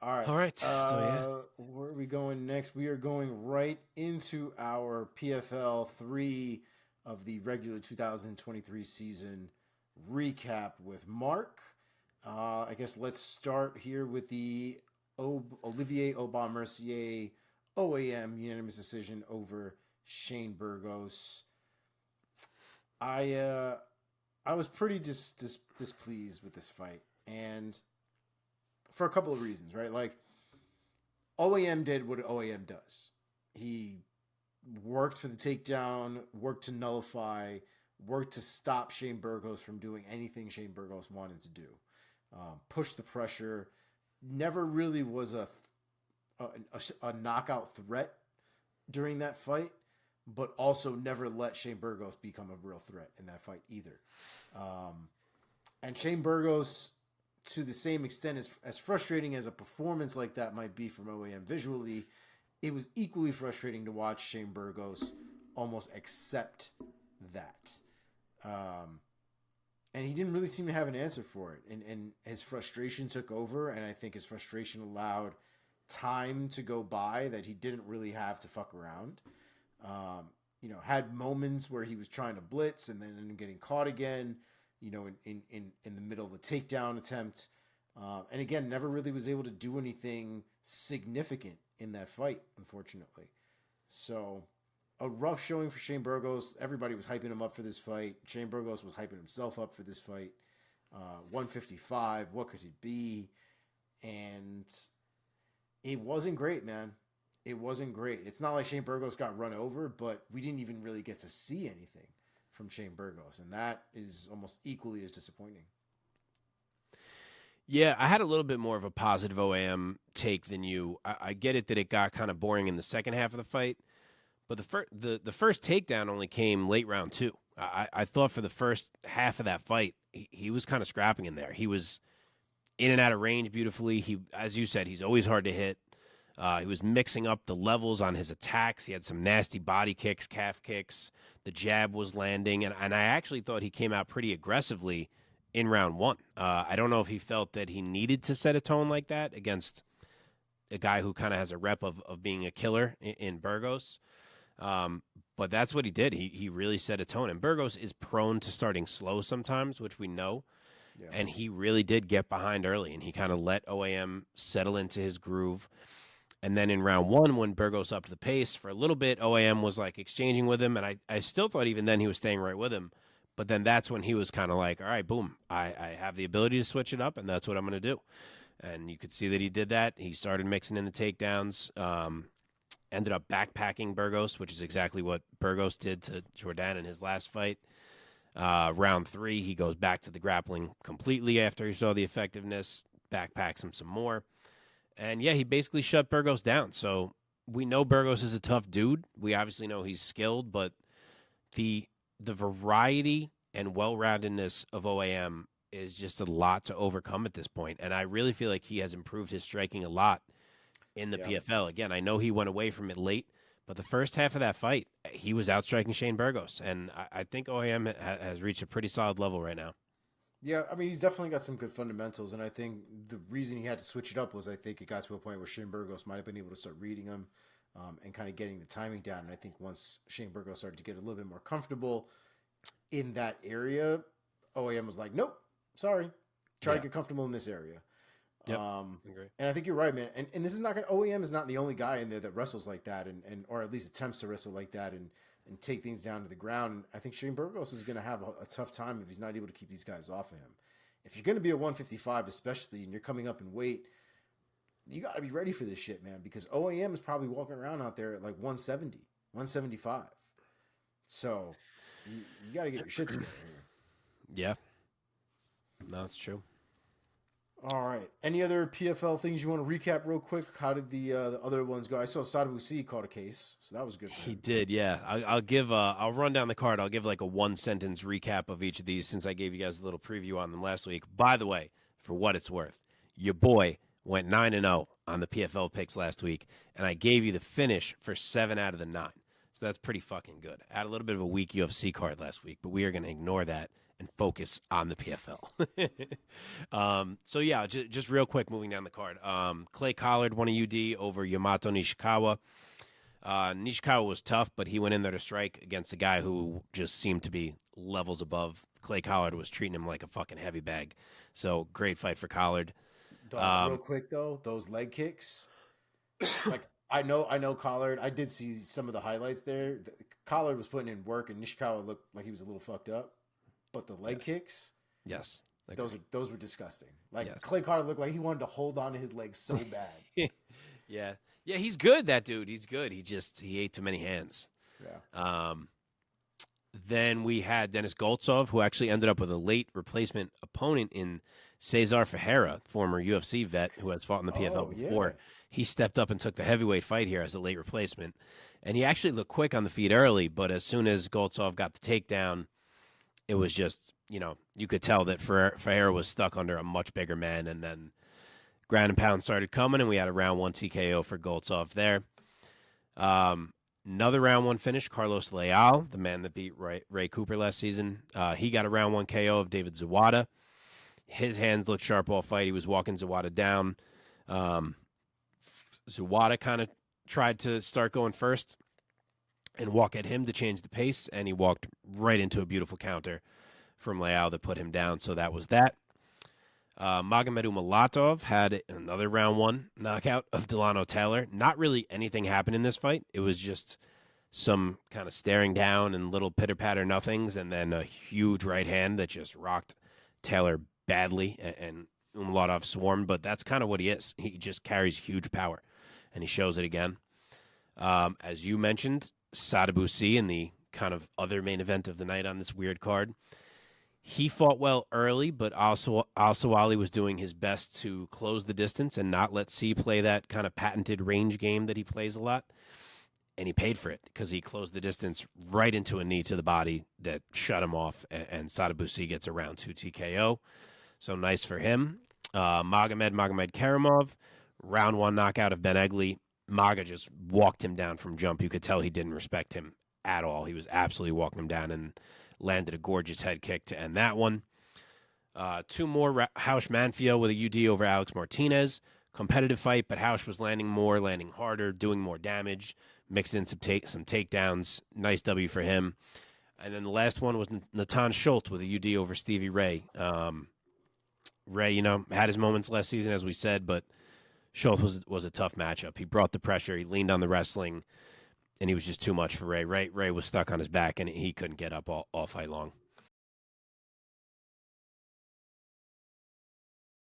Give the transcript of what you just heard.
All right. All right. So yeah. Where are we going next? We are going right into our PFL 3 of the regular 2023 season recap with Mark. I guess let's start here with the Olivier Aubin-Mercier OAM unanimous decision over Shane Burgos. I uh, I was pretty displeased with this fight, and for a couple of reasons, right? Like OAM did what OAM does. He worked for the takedown, worked to nullify, worked to stop Shane Burgos from doing anything Shane Burgos wanted to do. Pushed the pressure. Never really was a knockout threat during that fight, but also never let Shane Burgos become a real threat in that fight either. Um, and Shane Burgos, to the same extent, as frustrating as a performance like that might be from OAM visually, it was equally frustrating to watch Shane Burgos almost accept that. Um, and he didn't really seem to have an answer for it. And his frustration took over, and I think his frustration allowed time to go by that he didn't really have to fuck around. Had moments where he was trying to blitz and then ended up getting caught again, in the middle of a takedown attempt. And again, never really was able to do anything significant in that fight, unfortunately. So, a rough showing for Shane Burgos. Everybody was hyping him up for this fight. Shane Burgos was hyping himself up for this fight. 155, what could it be? And it wasn't great, man. It wasn't great. It's not like Shane Burgos got run over, but we didn't even really get to see anything from Shane Burgos, and that is almost equally as disappointing. Yeah, I had a little bit more of a positive OAM take than you. I get it that it got kind of boring in the second half of the fight, but the first takedown only came late round two. I thought for the first half of that fight, he was kind of scrapping in there. He was in and out of range beautifully. He, as you said, he's always hard to hit. He was mixing up the levels on his attacks. He had some nasty body kicks, calf kicks. The jab was landing, and I actually thought he came out pretty aggressively in round one. I don't know if he felt that he needed to set a tone like that against a guy who kind of has a rep of being a killer in Burgos. Um, but that's what he did. He really set a tone. And Burgos is prone to starting slow sometimes, which we know. Yeah. And he really did get behind early, and he kind of let OAM settle into his groove. And then in round one, when Burgos upped the pace for a little bit, OAM was like exchanging with him. And I still thought even then he was staying right with him. But then that's when he was kind of like, all right, boom, I have the ability to switch it up, and that's what I'm going to do. And you could see that he did that. He started mixing in the takedowns, ended up backpacking Burgos, which is exactly what Burgos did to Jordan in his last fight. Round three, he goes back to the grappling completely after he saw the effectiveness, backpacks him some more. And yeah, he basically shut Burgos down. So we know Burgos is a tough dude. We obviously know he's skilled, but the the variety and well-roundedness of OAM is just a lot to overcome at this point. And I really feel like he has improved his striking a lot in the Yeah. PFL. Again, I know he went away from it late, but the first half of that fight, he was outstriking Shane Burgos. And I think OAM has reached a pretty solid level right now. Yeah, I mean, he's definitely got some good fundamentals, and I think the reason he had to switch it up was I think it got to a point where Shane Burgos might have been able to start reading him and kind of getting the timing down. And I think once Shane Burgos started to get a little bit more comfortable in that area, OAM was like, nope, sorry, try to Yeah. get comfortable in this area. Yep. Um, Agree. and I think you're right, man. And this is not going to, OEM is not the only guy in there that wrestles like that and or at least attempts to wrestle like that and take things down to the ground. I think Shane Burgos is going to have a tough time if he's not able to keep these guys off of him. If you're going to be a 155, especially, and you're coming up in weight, you got to be ready for this shit, man, because OAM is probably walking around out there at like 170, 175. So you got to get your shit together here. Yeah. No, it's true. All right. Any other PFL things you want to recap real quick? How did the other ones go? I saw Sadabu C caught a case, so that was good for He him. did, yeah. I'll give. I'll run down the card. I'll give like a one sentence recap of each of these since I gave you guys a little preview on them last week. By the way, for what it's worth, your boy went 9-0 on the PFL picks last week, and I gave you the finish for 7 out of the 9. So that's pretty fucking good. I had a little bit of a weak UFC card last week, but we are going to ignore that and focus on the PFL. So yeah, just real quick, moving down the card. Clay Collard won a UD over Yamato Nishikawa. Nishikawa was tough, but he went in there to strike against a guy who just seemed to be levels above. Clay Collard was treating him like a fucking heavy bag. So great fight for Collard. Dog, real quick though, those leg kicks. Like I know Collard. I did see some of the highlights there. Collard was putting in work, and Nishikawa looked like he was a little fucked up. But the leg kicks, yes, those were disgusting. Like yes. Clay Collard looked like he wanted to hold on to his legs so bad. Yeah, he's good. That dude, he's good. He ate too many hands. Yeah. Then we had Dennis Goltsov, who actually ended up with a late replacement opponent in Cesar Ferreira, former UFC vet who has fought in the PFL before. Yeah. He stepped up and took the heavyweight fight here as a late replacement. And he actually looked quick on the feet early, but as soon as Goltsov got the takedown, it was just, you could tell that Ferreira was stuck under a much bigger man. And then ground and pound started coming, and we had a round 1 TKO for Goltsov there. Another round 1 finish, Carlos Leal, the man that beat Ray Cooper last season. He got a round 1 KO of David Zawada. His hands looked sharp all fight. He was walking Zawada down. Zawada kind of tried to start going first and walk at him to change the pace, and he walked right into a beautiful counter from Leal that put him down. So that was that. Magomed Umalatov had another round 1 knockout of Delano Taylor. Not really anything happened in this fight. It was just some kind of staring down and little pitter-patter nothings, and then a huge right hand that just rocked Taylor badly, and Umalatov swarmed, but that's kind of what he is. He just carries huge power, and he shows it again. As you mentioned, Sadabusi in the kind of other main event of the night on this weird card. He fought well early, but also Ali was doing his best to close the distance and not let C play that kind of patented range game that he plays a lot. And he paid for it because he closed the distance right into a knee to the body that shut him off, and Sadabusi gets a round 2 TKO. So nice for him. Magomed Karamov, round 1 knockout of Ben Egley. Maga just walked him down from jump. You could tell he didn't respect him at all. He was absolutely walking him down and landed a gorgeous head kick to end that one. 2 more, Hausch Manfio with a UD over Alex Martinez. Competitive fight, but Hausch was landing more, landing harder, doing more damage, mixed in some takedowns. Nice W for him. And then the last one was Natan Schultz with a UD over Stevie Ray. Ray, had his moments last season, as we said, but Schultz was a tough matchup. He brought the pressure. He leaned on the wrestling, and he was just too much for Ray. Ray was stuck on his back, and he couldn't get up all fight long.